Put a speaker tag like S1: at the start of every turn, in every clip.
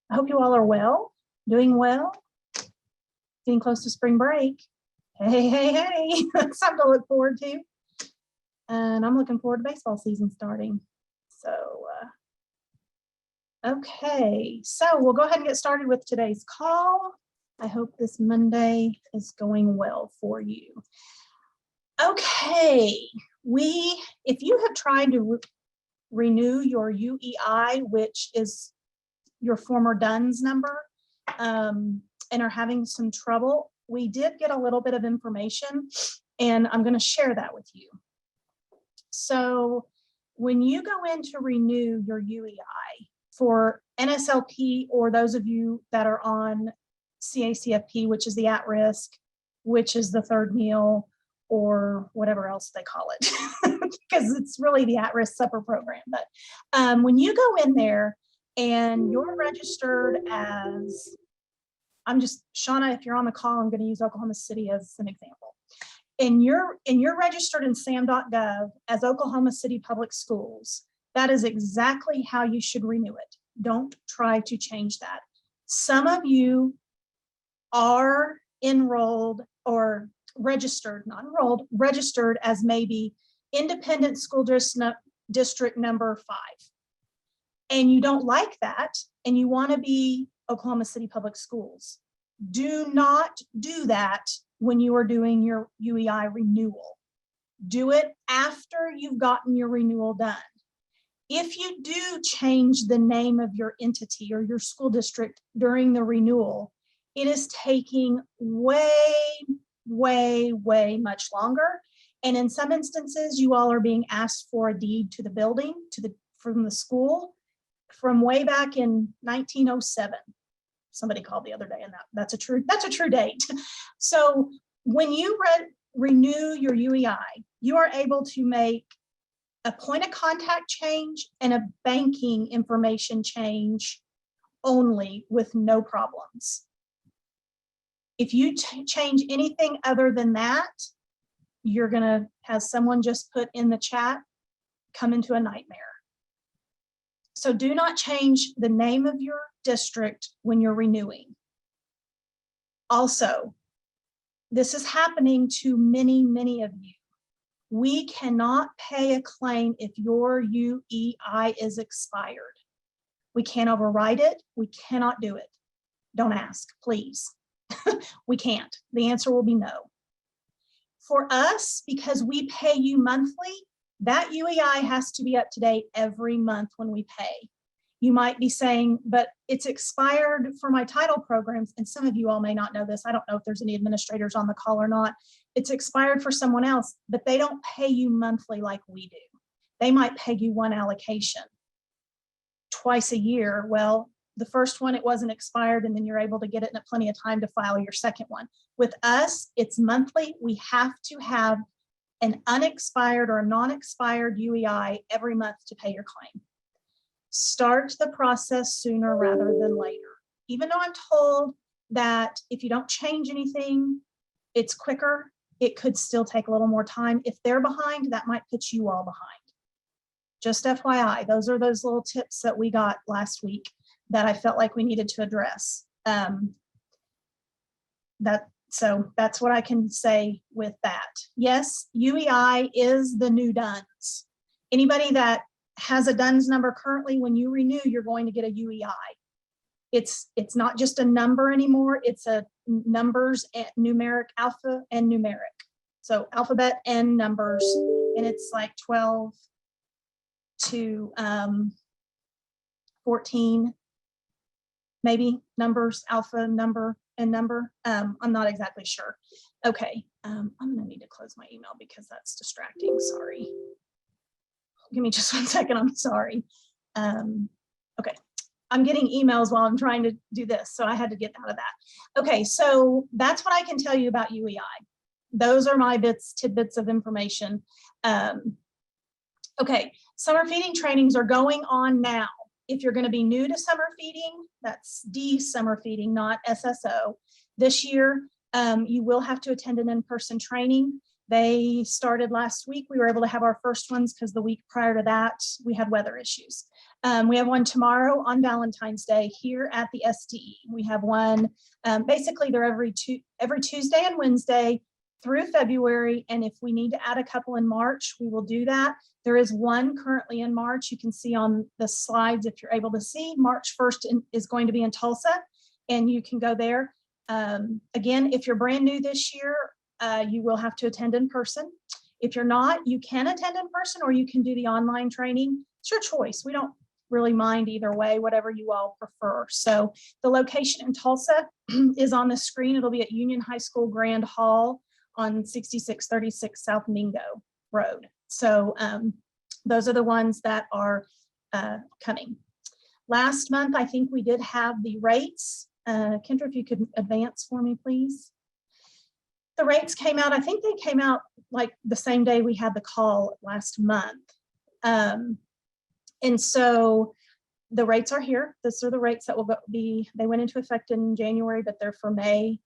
S1: I hope you all are well, doing well, getting close to spring break. Hey, that's something to look forward to. And I'm looking forward to baseball season starting. So, okay, so we'll go ahead and get started with today's call. I hope this Monday is going well for you. Okay, if you have tried to renew your UEI, which is your former DUNS number, and are having some trouble, we did get a little bit of information, and I'm going to share that with you. So when you go in to renew your UEI for NSLP, or those of you that are on CACFP, which is the at-risk, which is the third meal, or whatever else they call it, because it's really the at-risk supper program. But when you go in there and you're registered as, Shauna, if you're on the call, I'm going to use Oklahoma City as an example. And you're registered in sam.gov as Oklahoma City Public Schools. That is exactly how you should renew it. Don't try to change that. Some of you are enrolled or registered, not enrolled, registered as maybe independent school district number 5. And you don't like that, and you want to be Oklahoma City Public Schools. Do not do that when you are doing your UEI renewal. Do it after you've gotten your renewal done. If you do change the name of your entity or your school district during the renewal, it is taking way much longer. And in some instances, you all are being asked for a deed to the building, from the school, from way back in 1907. Somebody called the other day, and that's a true date. So when you renew your UEI, you are able to make a point of contact change and a banking information change only with no problems. If you change anything other than that, you're gonna have someone just put in the chat, come into a nightmare. So do not change the name of your district when you're renewing. Also, this is happening to many of you. We cannot pay a claim if your UEI is expired. We can't override it. We cannot do it. Don't ask, please. We can't. The answer will be no. For us, because we pay you monthly, that UEI has to be up to date every month when we pay. You might be saying, but it's expired for my title programs, and some of you all may not know this. I don't know if there's any administrators on the call or not. It's expired for someone else, but they don't pay you monthly like we do. They might pay you one allocation twice a year. Well, the first one, it wasn't expired, and then you're able to get it in plenty of time to file your second one. With us, it's monthly. We have to have an unexpired or a non-expired UEI every month to pay your claim. Start the process sooner rather than later. Even though I'm told that if you don't change anything, it's quicker, it could still take a little more time. If they're behind, that might put you all behind. Just FYI, those are those little tips that we got last week that I felt like we needed to address. So that's what I can say with that. Yes, UEI is the new DUNS. Anybody that has a DUNS number currently, when you renew, you're going to get a UEI. It's not just a number anymore. It's a numbers, numeric, alpha and numeric. So alphabet and numbers, and it's like 12 to 14, maybe numbers, alpha, number, and number. I'm not exactly sure. Okay, I'm gonna need to close my email because that's distracting, sorry. Give me just 1 second, I'm sorry. Okay, I'm getting emails while I'm trying to do this, so I had to get out of that. Okay, so that's what I can tell you about UEI. Those are my tidbits of information. Okay, summer feeding trainings are going on now. If you're going to be new to summer feeding, that's D summer feeding, not SSO. This year, you will have to attend an in-person training. They started last week. We were able to have our first ones because the week prior to that, we had weather issues. We have one tomorrow on Valentine's Day here at the SDE. We have one, basically they're every Tuesday and Wednesday through February. And if we need to add a couple in March, we will do that. There is one currently in March. You can see on the slides, if you're able to see, March 1st is going to be in Tulsa, and you can go there. Again, if you're brand new this year, you will have to attend in person. If you're not, you can attend in person or you can do the online training. It's your choice. We don't really mind either way, whatever you all prefer. So the location in Tulsa is on the screen. It'll be at Union High School Grand Hall on 6636 South Mingo Road. So those are the ones that are coming. Last month, I think we did have the rates. Kendra, if you could advance for me, please. The rates came out, I think they came out like the same day we had the call last month. And so the rates are here. These are the rates that will be, they went into effect in January, but they're for May,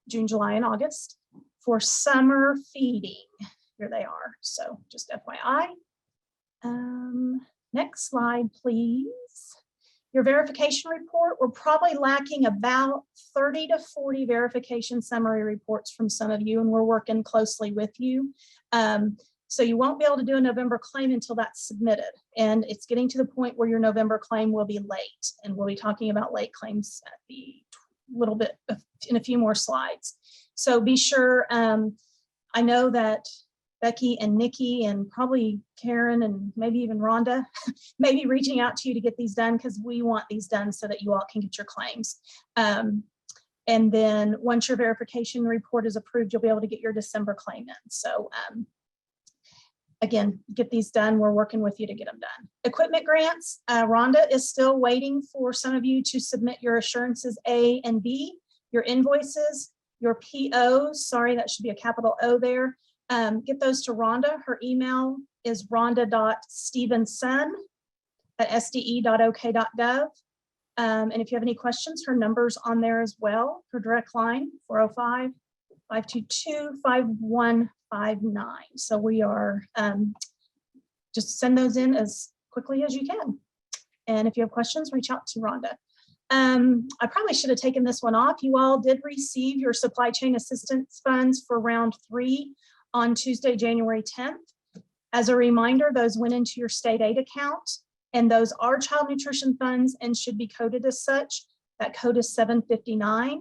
S1: June, July, and August. For summer feeding, here they are. So just FYI. Next slide, please. Your verification report, we're probably lacking about 30 to 40 verification summary reports from some of you, and we're working closely with you. So you won't be able to do a November claim until that's submitted. And it's getting to the point where your November claim will be late. And we'll be talking about late claims at the little bit in a few more slides. So be sure, I know that Becky and Nikki and probably Karen and maybe even Rhonda may be reaching out to you to get these done, because we want these done so that you all can get your claims. And then once your verification report is approved, you'll be able to get your December claim in. So again, get these done. We're working with you to get them done. Equipment grants, Rhonda is still waiting for some of you to submit your assurances A and B, your invoices, your POs, sorry, that should be a capital O there. Get those to Rhonda. Her email is rhonda.stevenson@sde.ok.gov. And if you have any questions, her number's on there as well. Her direct line, 405-522-5159. So we are, just send those in as quickly as you can. And if you have questions, reach out to Rhonda. I probably should have taken this one off. You all did receive your supply chain assistance funds for round 3 on Tuesday, January 10th. As a reminder, those went into your state aid account, and those are child nutrition funds and should be coded as such. That code is 759.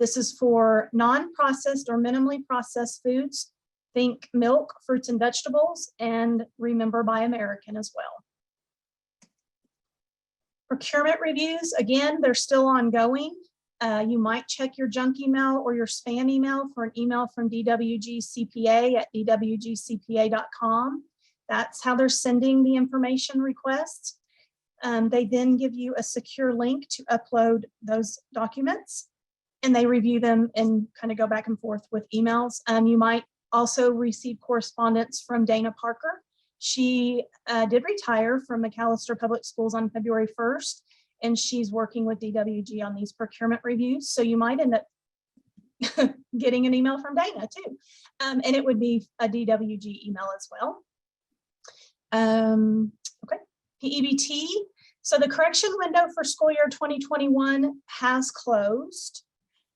S1: This is for non-processed or minimally processed foods. Think milk, fruits and vegetables, and remember Buy American as well. Procurement reviews, again, they're still ongoing. You might check your junk email or your spam email for an email from dwgcpa@dwgcpa.com. That's how they're sending the information requests. They then give you a secure link to upload those documents, and they review them and kind of go back and forth with emails. You might also receive correspondence from Dana Parker. She did retire from McAllister Public Schools on February 1st, and she's working with DWG on these procurement reviews. So you might end up getting an email from Dana too. And it would be a DWG email as well. Okay, PEBT. So the correction window for school year 2021 has closed.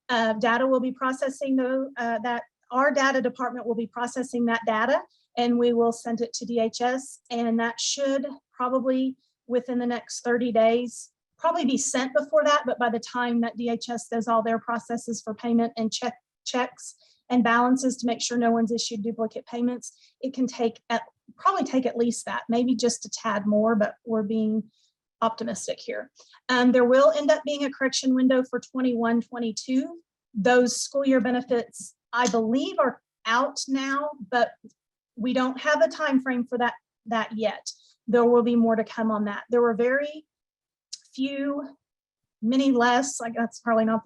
S1: Data will be processing that. Our data department will be processing that data, and we will send it to DHS, and that should probably within the next 30 days, probably be sent before that, but by the time that DHS does all their processes for payment and checks and balances to make sure no one's issued duplicate payments, it can probably take at least that, maybe just a tad more, but we're being optimistic here. There will end up being a correction window for 21-22. Those school year benefits, I believe, are out now, but we don't have a time frame for that yet. There will be more to come on that. There were very few, many less, like that's probably not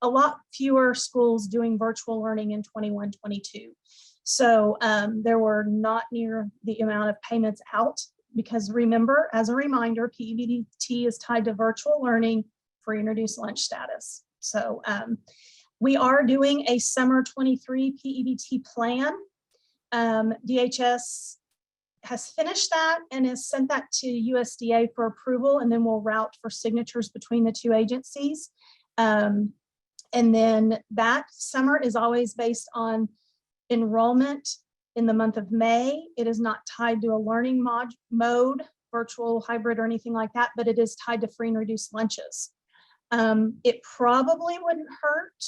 S1: a lot fewer schools doing virtual learning in 21-22. So there were not near the amount of payments out, because remember, as a reminder, PEBT is tied to virtual learning for introduced lunch status. So we are doing a summer 23 PEBT plan. DHS has finished that and has sent that to USDA for approval, and then we'll route for signatures between the two agencies. And then that summer is always based on enrollment in the month of May. It is not tied to a learning mode, virtual, hybrid, or anything like that, but it is tied to free and reduced lunches. It probably wouldn't hurt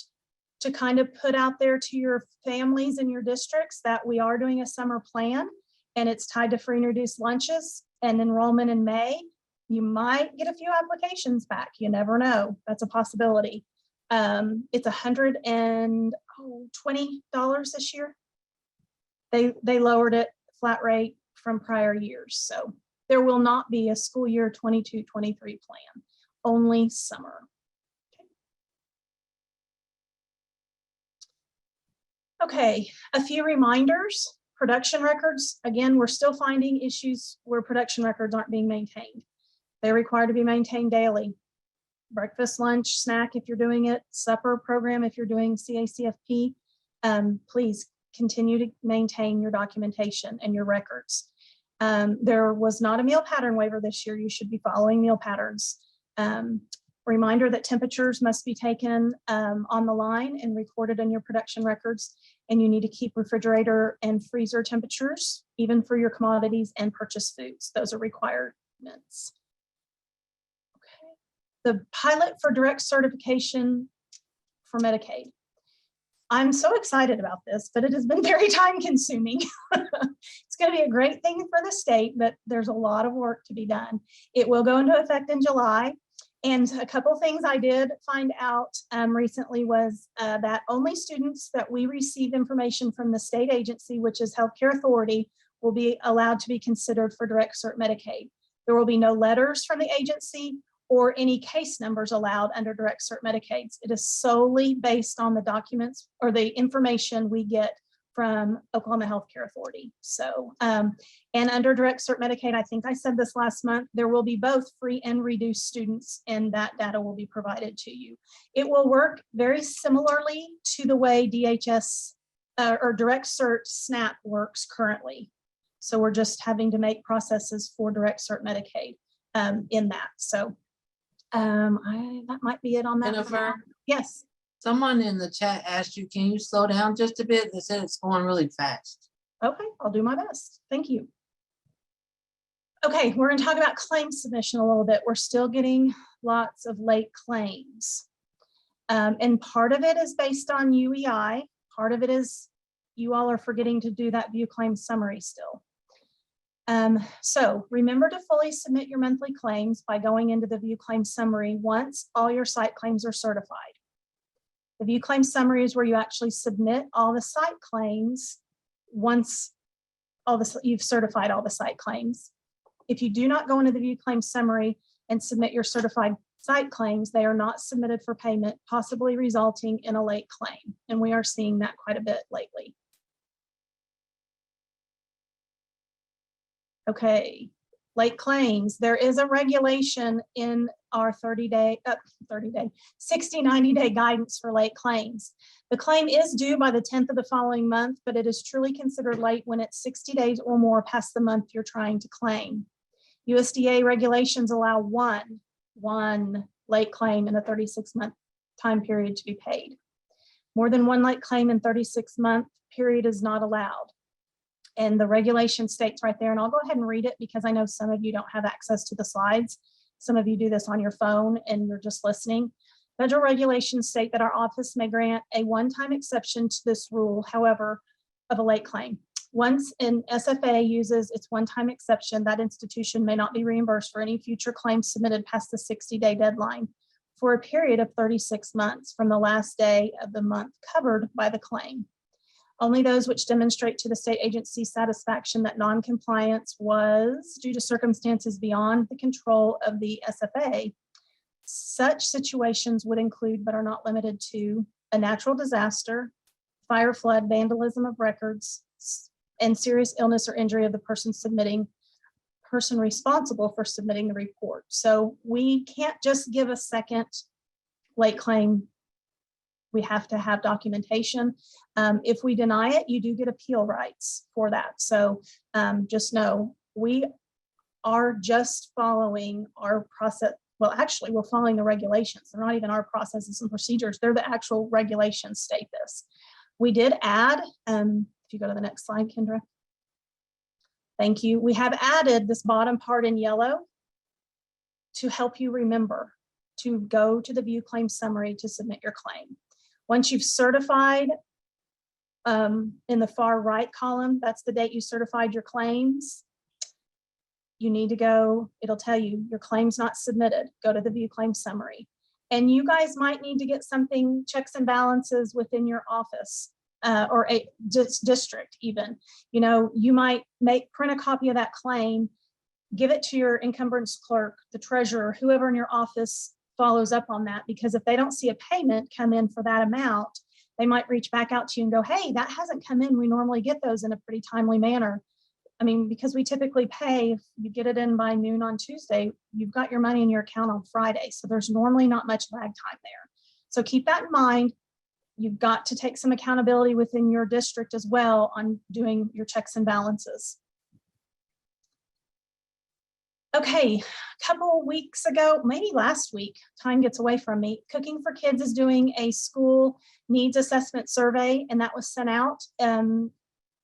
S1: to kind of put out there to your families in your districts that we are doing a summer plan, and it's tied to free and reduced lunches and enrollment in May. You might get a few applications back. You never know. That's a possibility. It's $120 this year. They lowered it flat rate from prior years. So there will not be a school year 22-23 plan, only summer. Okay, a few reminders. Production records, again, we're still finding issues where production records aren't being maintained. They're required to be maintained daily. Breakfast, lunch, snack if you're doing it, supper program if you're doing CACFP, please continue to maintain your documentation and your records. There was not a meal pattern waiver this year. You should be following meal patterns. Reminder that temperatures must be taken on the line and recorded in your production records, and you need to keep refrigerator and freezer temperatures, even for your commodities and purchased foods. Those are requirements. Okay. The pilot for direct certification for Medicaid. I'm so excited about this, but it has been very time consuming. It's going to be a great thing for the state, but there's a lot of work to be done. It will go into effect in July. And a couple things I did find out recently was that only students that we receive information from the state agency, which is Healthcare Authority, will be allowed to be considered for direct cert Medicaid. There will be no letters from the agency or any case numbers allowed under direct cert Medicaids. It is solely based on the documents or the information we get from Oklahoma Healthcare Authority. So, and under direct cert Medicaid, I think I said this last month, there will be both free and reduced students, and that data will be provided to you. It will work very similarly to the way DHS or direct cert SNAP works currently. So we're just having to make processes for direct cert Medicaid in that. So that might be it on that.
S2: Jennifer?
S1: Yes.
S2: Someone in the chat asked you, can you slow down just a bit? They said it's going really fast.
S1: Okay, I'll do my best. Thank you. Okay, we're going to talk about claim submission a little bit. We're still getting lots of late claims. And part of it is based on UEI. Part of it is you all are forgetting to do that view claim summary still. So remember to fully submit your monthly claims by going into the view claim summary once all your site claims are certified. The view claim summary is where you actually submit all the site claims once you've certified all the site claims. If you do not go into the view claim summary and submit your certified site claims, they are not submitted for payment, possibly resulting in a late claim. And we are seeing that quite a bit lately. Okay, late claims. There is a regulation in our 60, 90-day guidance for late claims. The claim is due by the 10th of the following month, but it is truly considered late when it's 60 days or more past the month you're trying to claim. USDA regulations allow one late claim in a 36-month time period to be paid. More than one late claim in 36-month period is not allowed. And the regulation states right there, and I'll go ahead and read it because I know some of you don't have access to the slides. Some of you do this on your phone and you're just listening. Federal regulations state that our office may grant a one-time exception to this rule, however, of a late claim. Once an SFA uses its one-time exception, that institution may not be reimbursed for any future claims submitted past the 60-day deadline for a period of 36 months from the last day of the month covered by the claim. Only those which demonstrate to the state agency satisfaction that non-compliance was due to circumstances beyond the control of the SFA. Such situations would include, but are not limited to, a natural disaster, fire, flood, vandalism of records, and serious illness or injury of the person responsible for submitting the report. So we can't just give a second late claim We have to have documentation. If we deny it, you do get appeal rights for that. So just know we are just following our process. Well, actually, we're following the regulations. They're not even our processes and procedures. They're the actual regulations state this. We did add, if you go to the next slide, Kendra. Thank you. We have added this bottom part in yellow to help you remember to go to the view claim summary to submit your claim. Once you've certified, in the far right column, that's the date you certified your claims. You need to go, it'll tell you your claim's not submitted. Go to the view claim summary. And you guys might need to get something, checks and balances within your office or a district even. You know, you might print a copy of that claim, give it to your encumbrance clerk, the treasurer, whoever in your office follows up on that, because if they don't see a payment come in for that amount, they might reach back out to you and go, hey, that hasn't come in. We normally get those in a pretty timely manner. I mean, because we typically pay, if you get it in by noon on Tuesday, you've got your money in your account on Friday. So there's normally not much lag time there. So keep that in mind. You've got to take some accountability within your district as well on doing your checks and balances. Okay, a couple weeks ago, maybe last week, time gets away from me, Cooking for Kids is doing a school needs assessment survey, and that was sent out.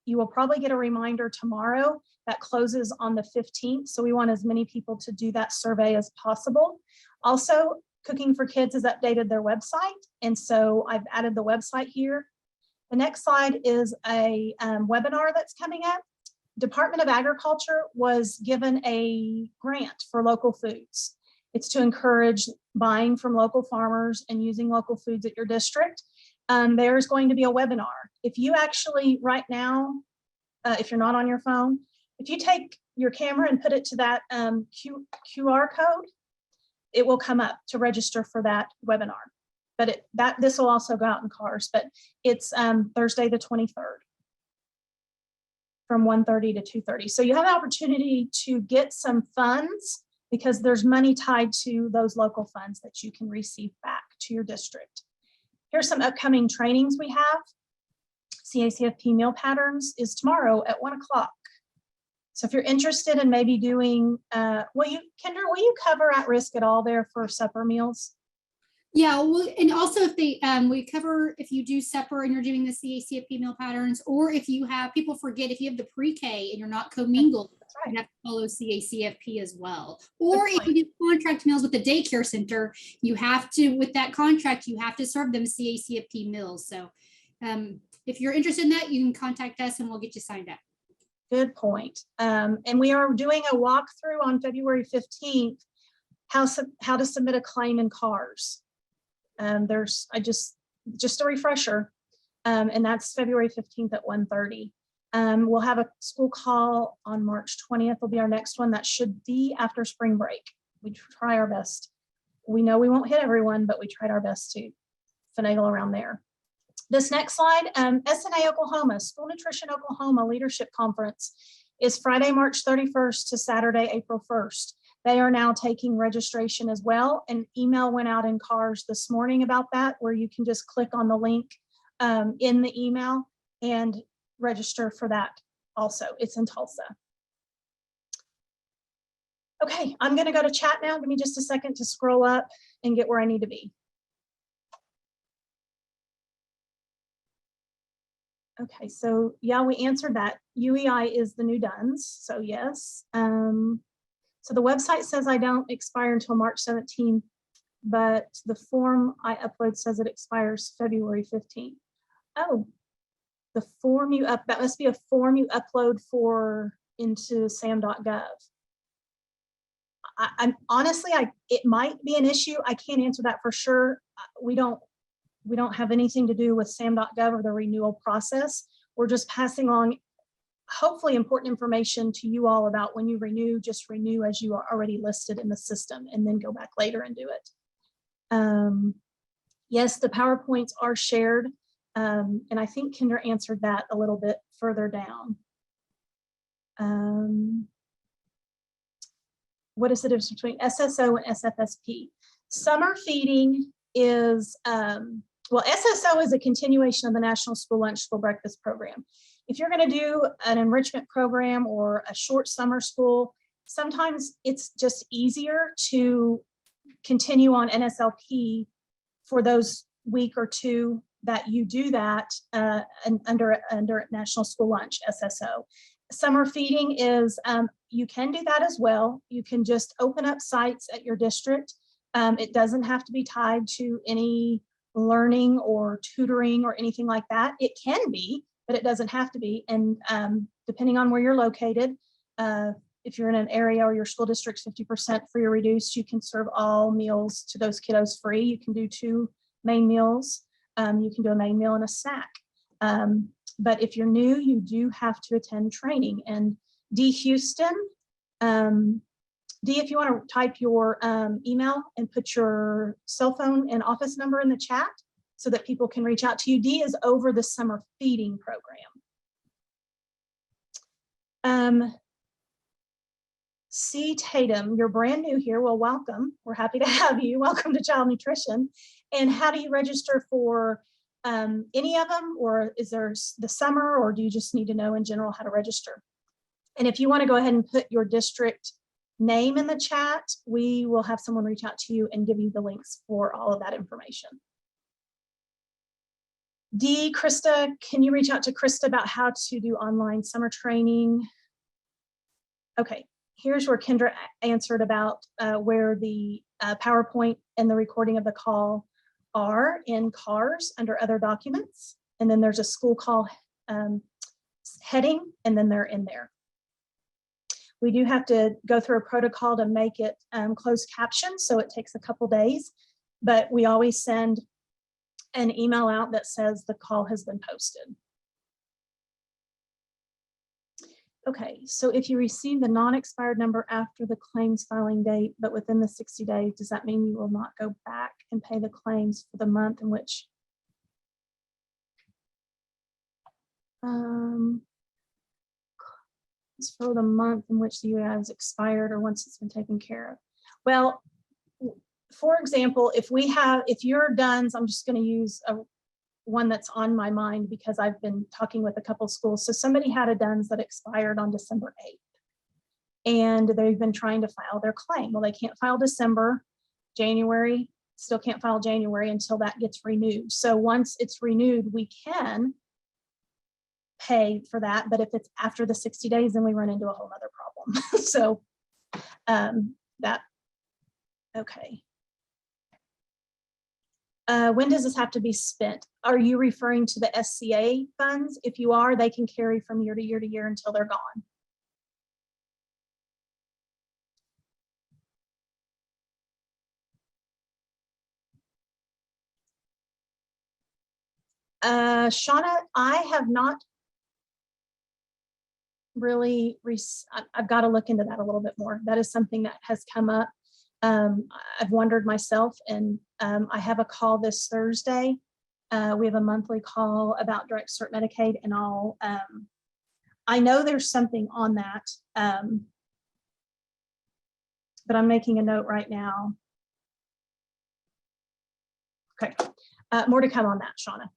S1: You will probably get a reminder tomorrow. That closes on the 15th. So we want as many people to do that survey as possible. Also, Cooking for Kids has updated their website. And so I've added the website here. The next slide is a webinar that's coming up. Department of Agriculture was given a grant for local foods. It's to encourage buying from local farmers and using local foods at your district. There's going to be a webinar. If you actually right now, if you're not on your phone, if you take your camera and put it to that QR code, it will come up to register for that webinar. But this will also go out in cars, but it's Thursday the 23rd from 1:30 to 2:30. So you have an opportunity to get some funds because there's money tied to those local funds that you can receive back to your district. Here's some upcoming trainings we have. CACFP meal patterns is tomorrow at 1 o'clock. So if you're interested in maybe doing, Kendra, will you cover at risk at all there for supper meals?
S3: Yeah, well, and also if they, we cover if you do supper and you're doing the CACFP meal patterns, or if you have, people forget, if you have the pre-K and you're not commingled, right, you have to follow CACFP as well. Or if you do contract meals with the daycare center, you have to, with that contract, you have to serve them CACFP meals. So if you're interested in that, you can contact us and we'll get you signed up.
S1: Good point. And we are doing a walkthrough on February 15th, how to submit a claim in CARS. There's just a refresher, and that's February 15th at 1:30. We'll have a school call on March 20th will be our next one. That should be after spring break. We try our best. We know we won't hit everyone, but we tried our best to finagle around there. This next slide, SNA Oklahoma, School Nutrition Oklahoma Leadership Conference is Friday, March 31st to Saturday, April 1st. They are now taking registration as well. An email went out in CARS this morning about that, where you can just click on the link in the email and register for that also. It's in Tulsa. Okay, I'm gonna go to chat now. Give me just a second to scroll up and get where I need to be. Okay, so yeah, we answered that. UEI is the new DUNS, so yes. So the website says I don't expire until March 17th, but the form I upload says it expires February 15th. Oh, the form you that must be a form you upload into sam.gov. I'm honestly, it might be an issue. I can't answer that for sure. We don't have anything to do with sam.gov or the renewal process. We're just passing along hopefully important information to you all about when you renew, just renew as you are already listed in the system and then go back later and do it. Yes, the PowerPoints are shared. And I think Kendra answered that a little bit further down. What is the difference between SSO and SFSP? Summer feeding is Well, SSO is a continuation of the National School Lunch School Breakfast Program. If you're going to do an enrichment program or a short summer school, sometimes it's just easier to continue on NSLP for those week or two that you do that and under National School Lunch, SSO. Summer feeding is, you can do that as well. You can just open up sites at your district. It doesn't have to be tied to any learning or tutoring or anything like that. It can be, but it doesn't have to be. And depending on where you're located, if you're in an area or your school district's 50% free or reduced, you can serve all meals to those kiddos free. You can do 2 main meals. You can do a main meal and a snack. But if you're new, you do have to attend training. And D. Houston, D, if you want to type your email and put your cell phone and office number in the chat so that people can reach out to you. D is over the summer feeding program. C. Tatum, you're brand new here. Well, welcome. We're happy to have you. Welcome to Child Nutrition. And how do you register for any of them, or is there the summer, or do you just need to know in general how to register? And if you want to go ahead and put your district name in the chat, we will have someone reach out to you and give you the links for all of that information. D, Krista, can you reach out to Krista about how to do online summer training? Okay, here's where Kendra answered about where the PowerPoint and the recording of the call are in CARS under other documents. And then there's a school call heading, and then they're in there. We do have to go through a protocol to make it closed caption, so it takes a couple days, but we always send an email out that says the call has been posted. Okay, so if you receive the non-expired number after the claims filing date, but within the 60 days, does that mean you will not go back and pay the claims for the month in which? It's for the month in which the UI has expired or once it's been taken care of. Well, for example, if you're done, so I'm just going to use one that's on my mind because I've been talking with a couple schools. So somebody had a DUNS that expired on December 8th, and they've been trying to file their claim. Well, they can't file December, January, still can't file January until that gets renewed. So once it's renewed, we can pay for that. But if it's after the 60 days, then we run into a whole other problem. So okay. When does this have to be spent? Are you referring to the SCA funds? If you are, they can carry from year to year to year until they're gone. Shauna, I have not really, I've got to look into that a little bit more. That is something that has come up. I've wondered myself, and I have a call this Thursday. We have a monthly call about direct cert Medicaid, and I know there's something on that, but I'm making a note right now. Okay, more to come on that, Shauna,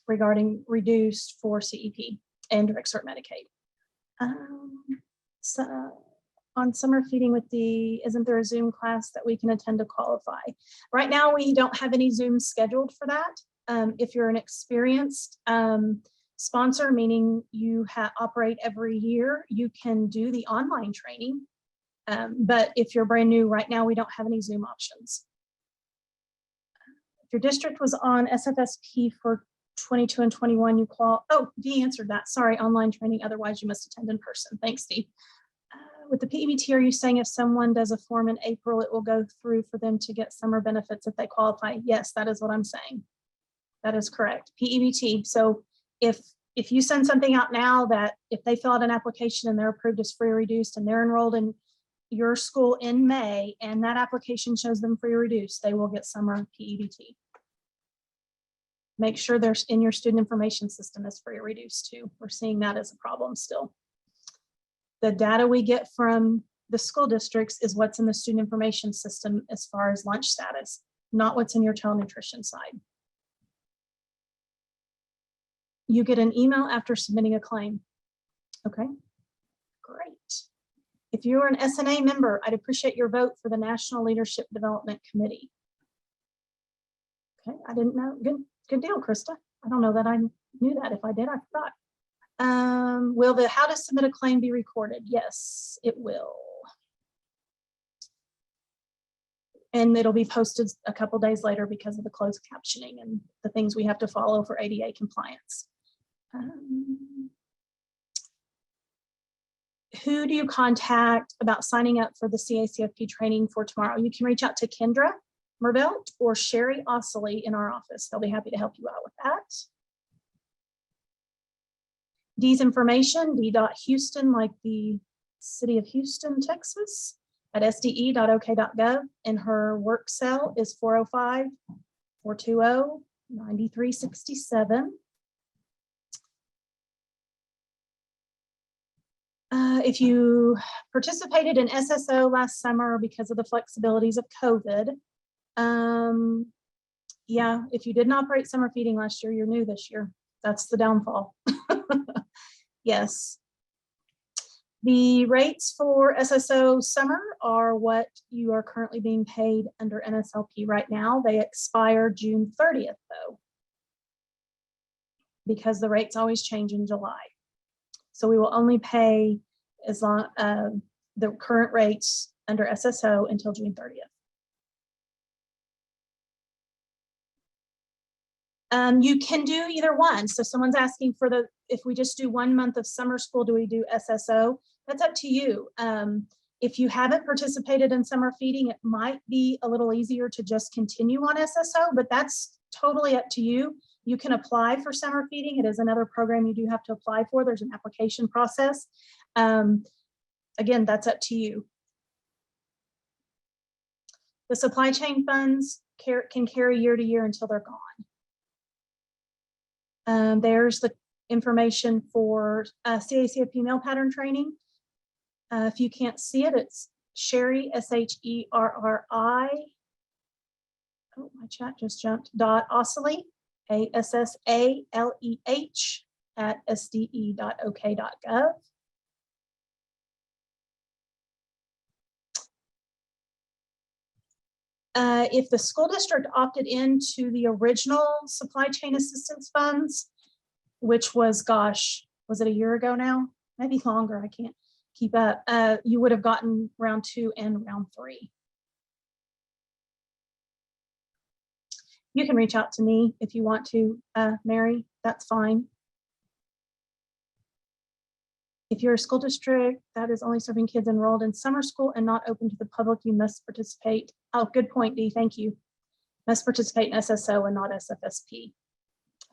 S1: regarding reduced for CEP and direct cert Medicaid. So on summer feeding with D, isn't there a Zoom class that we can attend to qualify? Right now, we don't have any Zoom scheduled for that. If you're an experienced sponsor, meaning you operate every year, you can do the online training. But if you're brand new, right now, we don't have any Zoom options. If your district was on SFSP for 22 and 21, you D answered that. Sorry, online training, otherwise you must attend in person. Thanks, Dee. With the PEBT, are you saying if someone does a form in April, it will go through for them to get summer benefits if they qualify? Yes, that is what I'm saying. That is correct. PEBT. So if you send something out now that if they fill out an application and they're approved as free or reduced and they're enrolled in your school in May and that application shows them free or reduced, they will get summer PEBT. Make sure they're in your student information system as free or reduced too. We're seeing that as a problem still. The data we get from the school districts is what's in the student information system as far as lunch status, not what's in your child nutrition side. You get an email after submitting a claim. Okay, great. If you're an SNA member, I'd appreciate your vote for the National Leadership Development Committee. Okay, I didn't know. Good deal, Krista. I don't know that I knew that. If I did, I forgot. Will the how to submit a claim be recorded? Yes, it will. And it'll be posted a couple days later because of the closed captioning and the things we have to follow for ADA compliance. Who do you contact about signing up for the CACFP training for tomorrow? You can reach out to Kendra Mervelt or Sherry Ostley in our office. They'll be happy to help you out with that. Dee's information, d.houston, like the city of Houston, Texas, at sde.ok.gov, and her work cell is 405-420-9367. If you participated in SSO last summer because of the flexibilities of COVID, yeah, if you didn't operate summer feeding last year, you're new this year. That's the downfall. Yes. The rates for SSO summer are what you are currently being paid under NSLP right now. They expire June 30th though, because the rates always change in July. So we will only pay as long the current rates under SSO until June 30th. You can do either one. So someone's asking for if we just do 1 month of summer school, do we do SSO? That's up to you. If you haven't participated in summer feeding, it might be a little easier to just continue on SSO, but that's totally up to you. You can apply for summer feeding. It is another program you do have to apply for. There's an application process. Again, that's up to you. The supply chain funds can carry year to year until they're gone. There's the information for CACFP mail pattern training. If you can't see it, it's Sherry, SHERRI. Oh, my chat just jumped. Ostley, ASSALEH at sde.ok.gov. If the school district opted into the original supply chain assistance funds, which was, gosh, was it a year ago now? Maybe longer, I can't keep up. You would have gotten round 2 and round 3. You can reach out to me if you want to, Mary, that's fine. If you're a school district that is only serving kids enrolled in summer school and not open to the public, you must participate. Oh, good point, Dee, thank you. Must participate in SSO and not SFSP.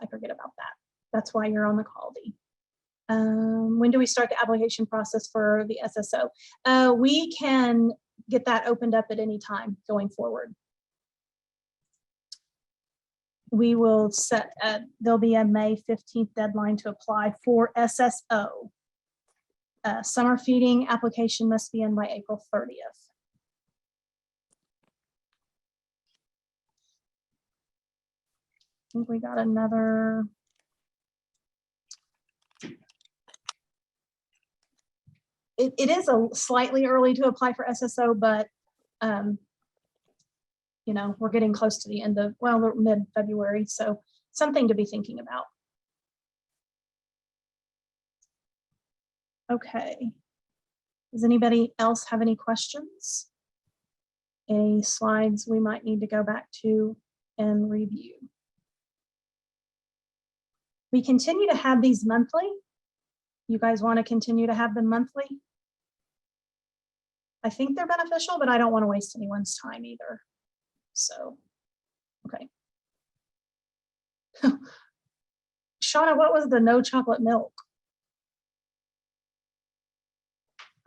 S1: I forget about that. That's why you're on the call, Dee. When do we start the application process for the SSO? We can get that opened up at any time going forward. We will set, there'll be a May 15th deadline to apply for SSO. Summer feeding application must be in by April 30th. I think we got another. It is a slightly early to apply for SSO, but you know, we're getting close to the end of, well, we're mid-February, so something to be thinking about. Okay. Does anybody else have any questions? Any slides we might need to go back to and review? We continue to have these monthly. You guys want to continue to have them monthly? I think they're beneficial, but I don't want to waste anyone's time either. So, okay. Shauna, what was the no chocolate milk?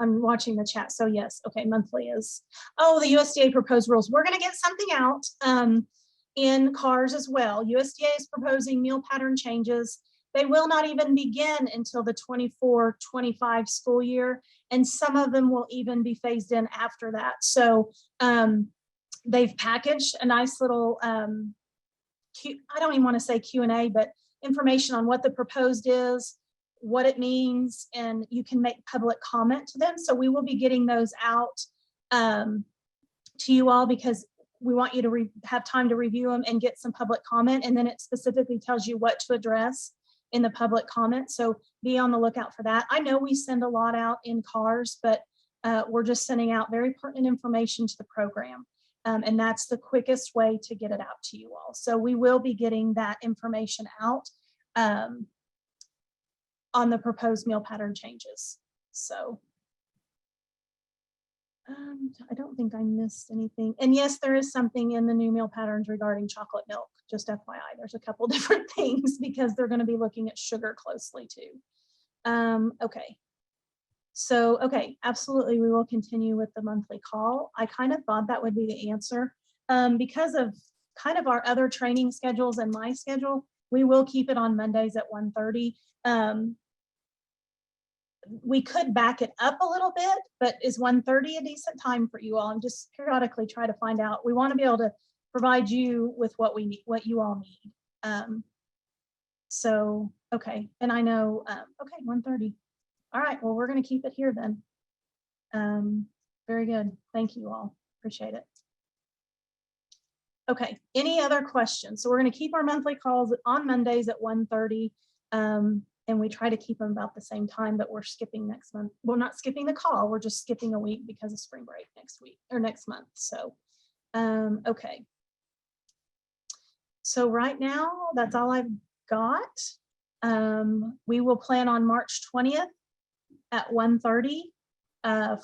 S1: I'm watching the chat. So yes, okay, monthly is, oh, the USDA proposed rules. We're going to get something out in CARS as well. USDA is proposing meal pattern changes. They will not even begin until the 24-25 school year, and some of them will even be phased in after that. So they've packaged a nice little, I don't even want to say Q&A, but information on what the proposed is, what it means, and you can make public comment to them. So we will be getting those out to you all because we want you to have time to review them and get some public comment. And then it specifically tells you what to address in the public comment. So be on the lookout for that. I know we send a lot out in CARS, but we're just sending out very pertinent information to the program. And that's the quickest way to get it out to you all. So we will be getting that information out on the proposed meal pattern changes. So I don't think I missed anything. And yes, there is something in the new meal patterns regarding chocolate milk, just FYI. There's a couple different things because they're going to be looking at sugar closely too. Okay. So, okay, absolutely, we will continue with the monthly call. I kind of thought that would be the answer. Because of kind of our other training schedules and my schedule, we will keep it on Mondays at 1:30. We could back it up a little bit, but is 1:30 a decent time for you all? And just periodically try to find out. We want to be able to provide you with what we need, what you all need. So, okay, and I know, okay, 1:30. All right, well, we're going to keep it here then. Very good. Thank you all. Appreciate it. Okay, any other questions? So we're going to keep our monthly calls on Mondays at 1:30. And we try to keep them about the same time, but we're skipping next month. We're not skipping the call. We're just skipping a week because of spring break next week or next month. So, okay. So right now, that's all I've got. We will plan on March 20th at 1:30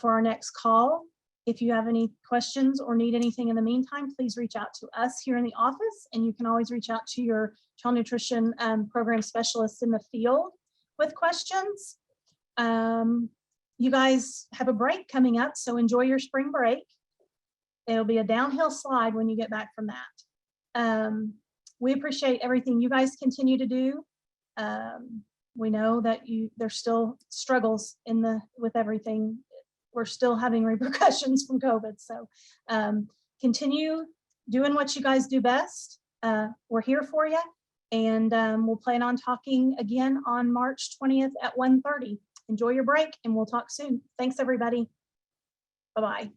S1: for our next call. If you have any questions or need anything in the meantime, please reach out to us here in the office, and you can always reach out to your child nutrition program specialists in the field with questions. You guys have a break coming up, so enjoy your spring break. It'll be a downhill slide when you get back from that. We appreciate everything you guys continue to do. We know that there's still struggles with everything. We're still having repercussions from COVID. So continue doing what you guys do best. We're here for you. And we'll plan on talking again on March 20th at 1:30. Enjoy your break and we'll talk soon. Thanks, everybody. Bye-bye.